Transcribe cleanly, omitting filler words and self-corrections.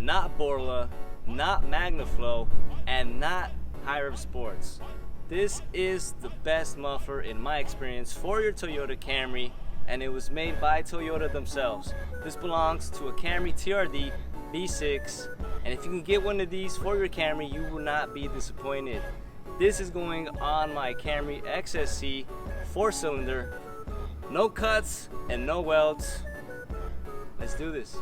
not Borla, not MagnaFlow, and not High Rev Sports. This is the best muffler in my experience for your Toyota Camry, and it was made by Toyota themselves. This belongs to a Camry TRD V6, and if you can get one of these for your Camry, you will not be disappointed. This is going on my Camry XSC 4-cylinder, no cuts and no welds. Let's do this.